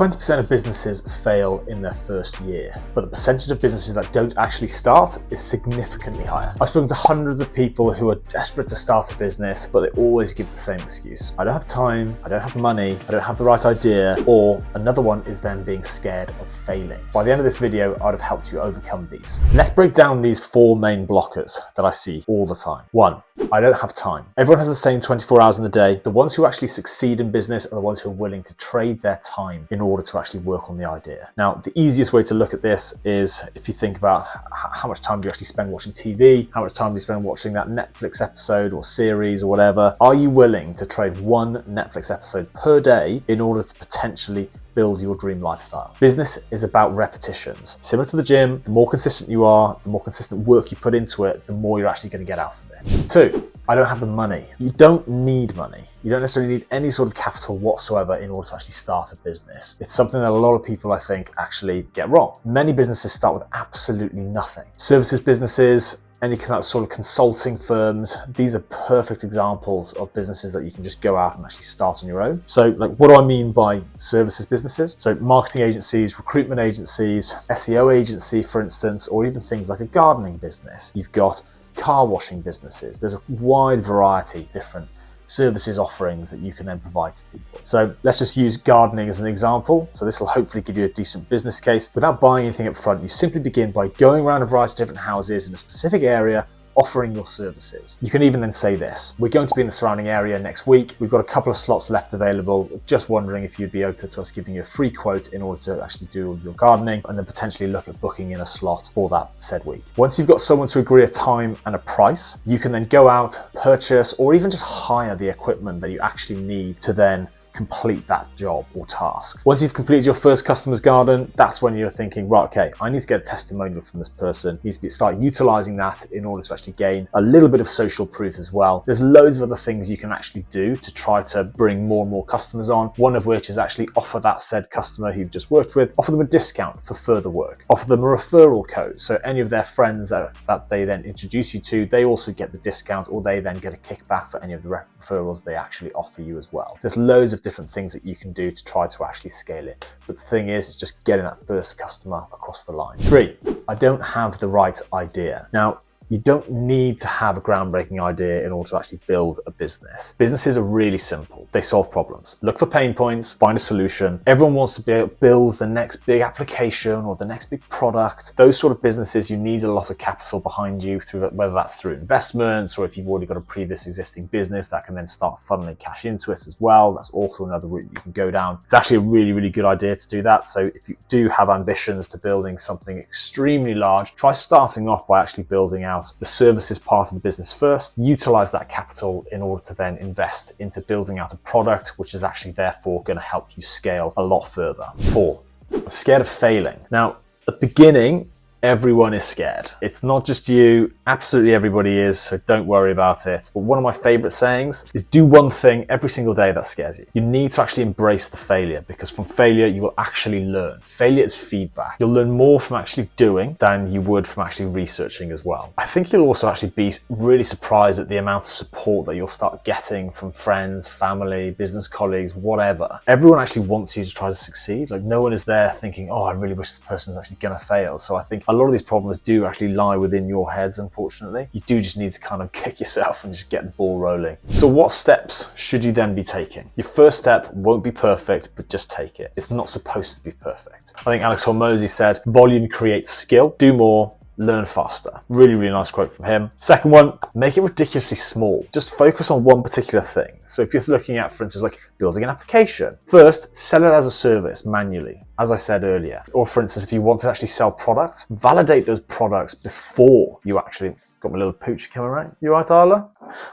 20% of businesses fail in their first year, but the percentage of businesses that don't actually start is significantly higher. I've spoken to hundreds of people who are desperate to start a business, but they always give the same excuse. I don't have time, I don't have the money, I don't have the right idea, or another one is them being scared of failing. By the end of this video, I'd have helped you overcome these. Let's break down these 4 main blockers that I see all the time. 1, I don't have time. Everyone has the same 24 hours in the day. The ones who actually succeed in business are the ones who are willing to trade their time in order to actually work on the idea. Now, the easiest way to look at this is if you think about how much time do you actually spend watching TV, how much time do you spend watching that Netflix episode or series or whatever. Are you willing to trade 1 Netflix episode per day in order to potentially build your dream lifestyle? Business is about repetitions. Similar to the gym, the more consistent you are, the more consistent work you put into it, the more you're actually going to get out of it. 2, I don't have the money. You don't need money. You don't necessarily need any sort of capital whatsoever in order to actually start a business. It's something that a lot of people, I think, actually get wrong. Many businesses start with absolutely nothing. Services businesses, any kind of sort of consulting firms, these are perfect examples of businesses that you can just go out and actually start on your own. So like, what do I mean by services businesses? So marketing agencies, recruitment agencies, SEO agency, for instance, or even things like a gardening business. You've got car washing businesses. There's a wide variety of different services offerings that you can then provide to people. So let's just use gardening as an example. So this will hopefully give you a decent business case. Without buying anything up front, you simply begin by going around a variety of different houses in a specific area, offering your services. You can even then say this: we're going to be in the surrounding area next week. We've got a couple of slots left available. Just wondering if you'd be open to us giving you a free quote in order to actually do your gardening, and then potentially look at booking in a slot for that said week. Once you've got someone to agree a time and a price, you can then go out, purchase, or even just hire the equipment that you actually need to then complete that job or task. Once you've completed your first customer's garden, that's when you're thinking, right, okay, I need to get a testimonial from this person. You need to start utilizing that in order to actually gain a little bit of social proof as well. There's loads of other things you can actually do to try to bring more and more customers on. One of which is actually offer that said customer who you've just worked with, offer them a discount for further work. Offer them a referral code. So any of their friends that they then introduce you to, they also get the discount, or they then get a kickback for any of the referrals they actually offer you as well. There's loads of different things that you can do to try to actually scale it. But the thing is, it's just getting that first customer across the line. 3, I don't have the right idea. Now, you don't need to have a groundbreaking idea in order to actually build a business. Businesses are really simple. They solve problems. Look for pain points, find a solution. Everyone wants to be able to build the next big application or the next big product. Those sort of businesses, you need a lot of capital behind you, through whether that's through investments, or if you've already got a previous existing business that can then start funneling cash into it as well. That's also another route you can go down. It's actually a really, really good idea to do that. So if you do have ambitions to building something extremely large, try starting off by actually building out the services part of the business first. Utilize that capital in order to then invest into building out a product, which is actually therefore going to help you scale a lot further. 4, I'm scared of failing. Now, at the beginning, everyone is scared. It's not just you, absolutely everybody is, so don't worry about it. But one of my favorite sayings is do one thing every single day that scares you. You need to actually embrace the failure, because from failure, you will actually learn. Failure is feedback. You'll learn more from actually doing than you would from actually researching as well. I think you'll also actually be really surprised at the amount of support that you'll start getting from friends, family, business colleagues, whatever. Everyone actually wants you to try to succeed. Like, no one is there thinking, oh, I really wish this person's actually gonna fail. So I think a lot of these problems do actually lie within your heads, unfortunately. You do just need to kind of kick yourself and just get the ball rolling. So what steps should you then be taking? Your first step won't be perfect, but just take it. It's not supposed to be perfect. I think Alex Hormozy said, volume creates skill. Do more, learn faster. Really, really nice quote from him. Second one, make it ridiculously small. Just focus on one particular thing. So if you're looking at, for instance, like building an application, first, sell it as a service manually, as I said earlier. Or for instance, if you want to actually sell products, validate those products before you actually... Got my little pooch coming around. You right, Isla?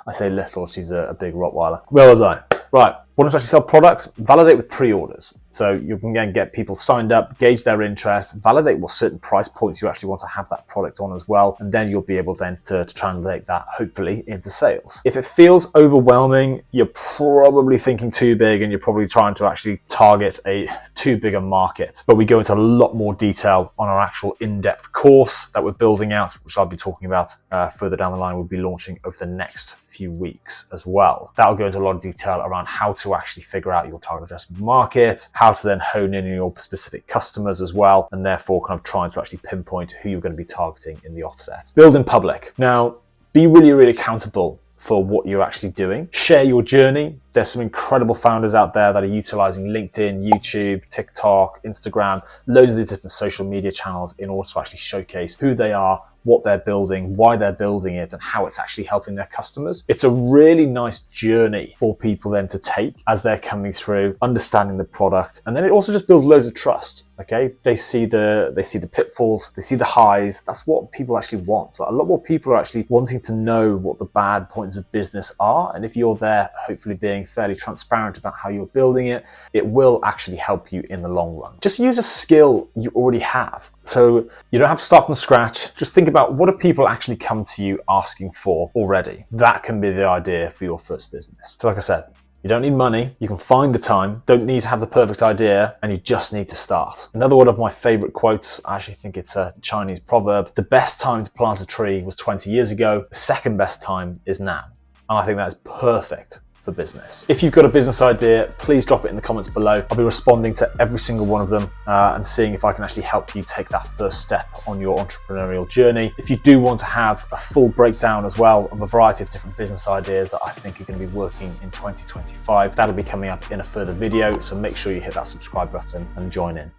I say little, she's a big Rottweiler. Where was I? Right, want to actually sell products? Validate with pre-orders. So you can again get people signed up, gauge their interest, validate what certain price points you actually want to have that product on as well, and then you'll be able then to translate that hopefully into sales. If it feels overwhelming, you're probably thinking too big and you're probably trying to actually target a too big a market. But we go into a lot more detail on our actual in-depth course that we're building out, which I'll be talking about further down the line. We'll be launching over the next few weeks as well. That'll go into a lot of detail around how to to actually figure out your target addressable market, how to then hone in on your specific customers as well, and therefore kind of trying to actually pinpoint who you're going to be targeting in the offset. Build in public. Now, be really, really accountable for what you're actually doing. Share your journey. There's some incredible founders out there that are utilizing LinkedIn, YouTube, TikTok, Instagram, loads of these different social media channels in order to actually showcase who they are, what they're building, why they're building it, and how it's actually helping their customers. It's a really nice journey for people then to take as they're coming through, understanding the product, and then it also just builds loads of trust. Okay, they see the pitfalls, they see the highs. That's what people actually want. Like, a lot more people are actually wanting to know what the bad points of business are, and if you're there, hopefully being fairly transparent about how you're building it, it will actually help you in the long run. Just use a skill you already have. So you don't have to start from scratch. Just think about, what do people actually come to you asking for already? That can be the idea for your first business. So like I said, you don't need money, you can find the time, don't need to have the perfect idea, and you just need to start. Another one of my favorite quotes, I actually think it's a Chinese proverb: the best time to plant a tree was 20 years ago, the second best time is now. And I think that is perfect for business. If you've got a business idea, please drop it in the comments below. I'll be responding to every single one of them and seeing if I can actually help you take that first step on your entrepreneurial journey. If you do want to have a full breakdown as well of a variety of different business ideas that I think are going to be working in 2025, that'll be coming up in a further video, so make sure you hit that subscribe button and join in.